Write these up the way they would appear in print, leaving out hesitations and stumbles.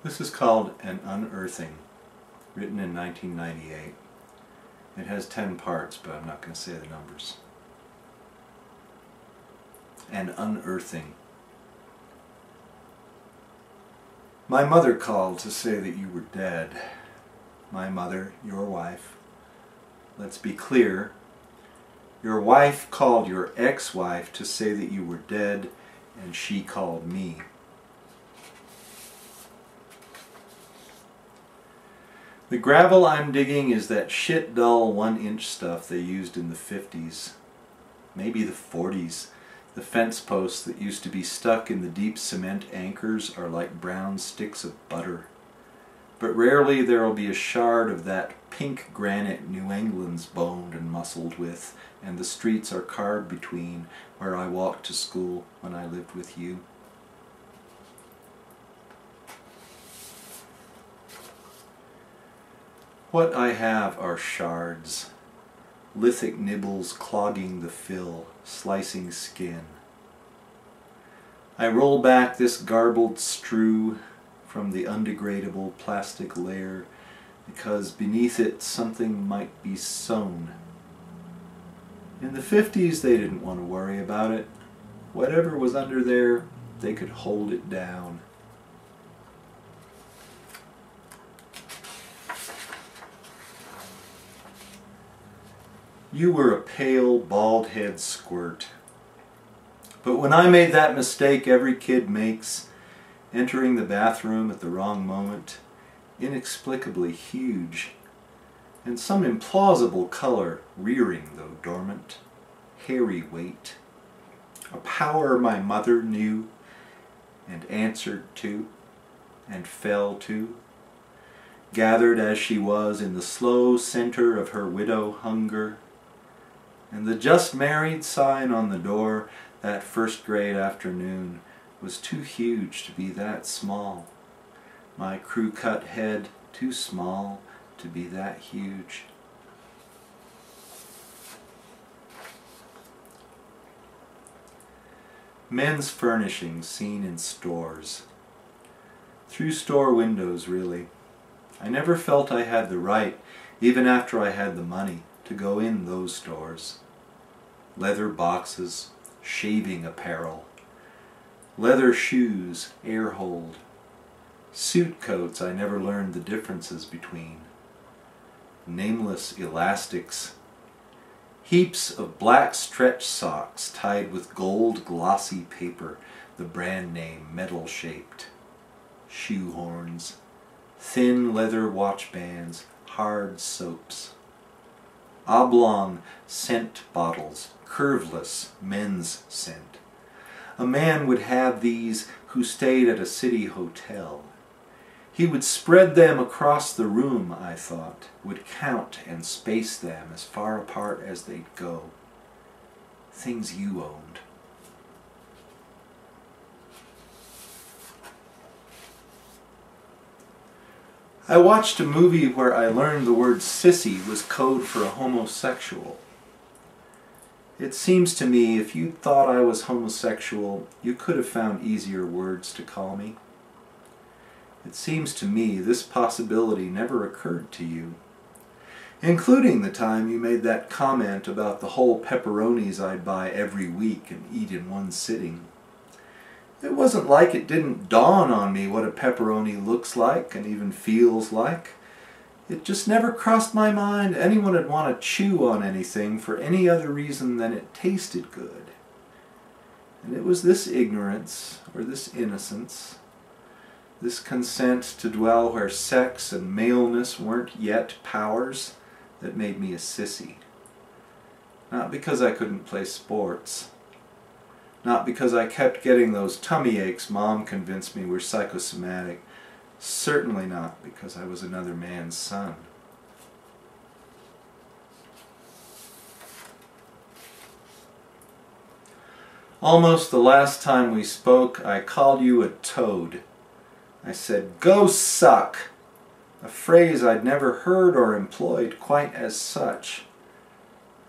This is called An Unearthing, written in 1998. It has 10 parts, but I'm not going to say the numbers. An Unearthing. My mother called to say that you were dead. My mother, your wife. Let's be clear. Your wife called your ex-wife to say that you were dead, and she called me. The gravel I'm digging is that shit dull 1-inch stuff they used in the 50s, maybe the 40s. The fence posts that used to be stuck in the deep cement anchors are like brown sticks of butter. But rarely there will be a shard of that pink granite New England's boned and muscled with, and the streets are carved between where I walked to school when I lived with you. What I have are shards, lithic nibbles clogging the fill, slicing skin. I roll back this garbled strew from the undegradable plastic layer because beneath it something might be sewn. In the 50s they didn't want to worry about it. Whatever was under there, they could hold it down. You were a pale, bald-head squirt. But when I made that mistake every kid makes, entering the bathroom at the wrong moment, inexplicably huge, and some implausible color rearing though dormant, hairy weight, a power my mother knew, and answered to, and fell to, gathered as she was in the slow center of her widow hunger, and the just married sign on the door that first grade afternoon was too huge to be that small. My crew-cut head too small to be that huge. Men's furnishings seen in stores. Through store windows, really. I never felt I had the right, even after I had the money, to go in those stores. Leather boxes, shaving apparel, leather shoes, air-holed, suit coats I never learned the differences between, nameless elastics, heaps of black stretch socks tied with gold glossy paper, the brand name metal-shaped, shoe horns, thin leather watch bands, hard soaps, oblong scent bottles, curveless men's scent. A man would have these who stayed at a city hotel. He would spread them across the room, I thought, would count and space them as far apart as they'd go. Things you owned. I watched a movie where I learned the word sissy was code for a homosexual. It seems to me if you thought I was homosexual, you could have found easier words to call me. It seems to me this possibility never occurred to you, including the time you made that comment about the whole pepperonis I'd buy every week and eat in one sitting. It wasn't like it didn't dawn on me what a pepperoni looks like and even feels like. It just never crossed my mind anyone would want to chew on anything for any other reason than it tasted good. And it was this ignorance, or this innocence, this consent to dwell where sex and maleness weren't yet powers, that made me a sissy. Not because I couldn't play sports. Not because I kept getting those tummy aches Mom convinced me were psychosomatic. Certainly not because I was another man's son. Almost the last time we spoke, I called you a toad. I said, "Go suck," a phrase I'd never heard or employed quite as such.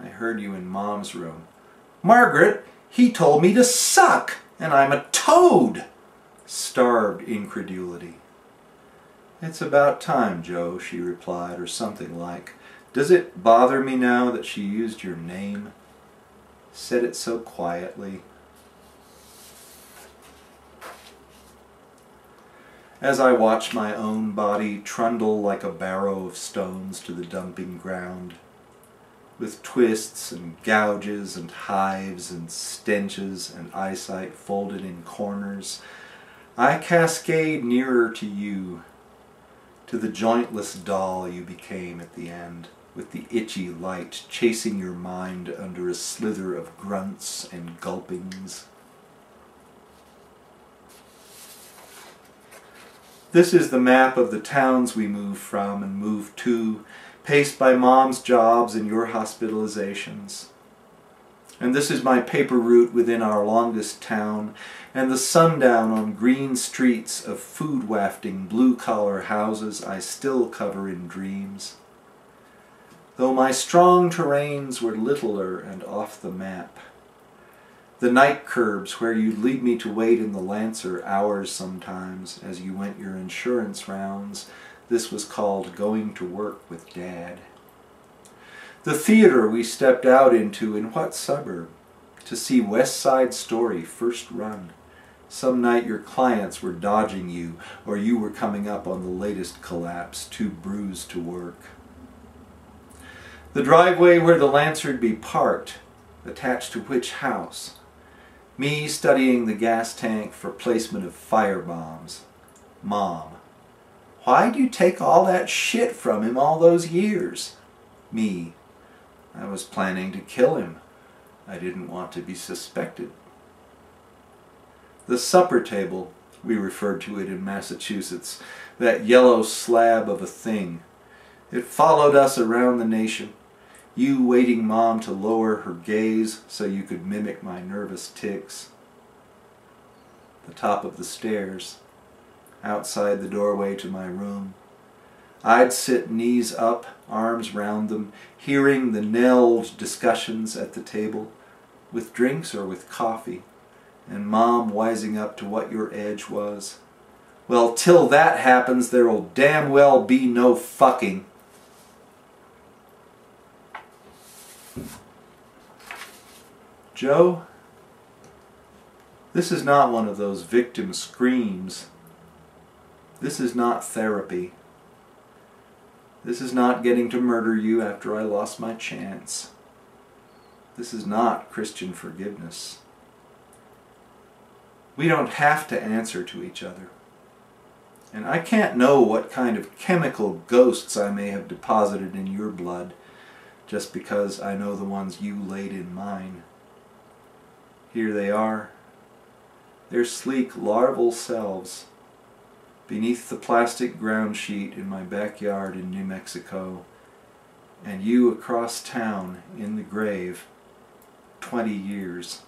I heard you in Mom's room. "Margaret, he told me to suck, and I'm a toad!" Starved incredulity. "It's about time, Joe," she replied, or something like. "Does it bother me now that she used your name? Said it so quietly." As I watch my own body trundle like a barrow of stones to the dumping ground, with twists and gouges and hives and stenches and eyesight folded in corners, I cascade nearer to you, to the jointless doll you became at the end, with the itchy light chasing your mind under a slither of grunts and gulpings. This is the map of the towns we moved from and moved to, paced by Mom's jobs and your hospitalizations. And this is my paper route within our longest town, and the sundown on green streets of food-wafting blue-collar houses I still cover in dreams. Though my strong terrains were littler and off the map. The night curbs where you'd leave me to wait in the Lancer hours sometimes as you went your insurance rounds, this was called going to work with Dad. The theater we stepped out into in what suburb? To see West Side Story first run. Some night your clients were dodging you, or you were coming up on the latest collapse, too bruised to work. The driveway where the Lancer'd be parked, attached to which house? Me studying the gas tank for placement of fire bombs. Mom: "Why'd you take all that shit from him all those years?" Me: "I was planning to kill him. I didn't want to be suspected." The supper table, we referred to it in Massachusetts, that yellow slab of a thing. It followed us around the nation, you waiting Mom to lower her gaze so you could mimic my nervous tics. The top of the stairs, outside the doorway to my room. I'd sit knees up, arms round them, hearing the knelled discussions at the table, with drinks or with coffee, and Mom wising up to what your edge was. "Well, till that happens, there'll damn well be no fucking." Joe, this is not one of those victim screams. This is not therapy. This is not getting to murder you after I lost my chance. This is not Christian forgiveness. We don't have to answer to each other. And I can't know what kind of chemical ghosts I may have deposited in your blood just because I know the ones you laid in mine. Here they are, their sleek larval selves, beneath the plastic ground sheet in my backyard in New Mexico, and you across town in the grave, 20 years.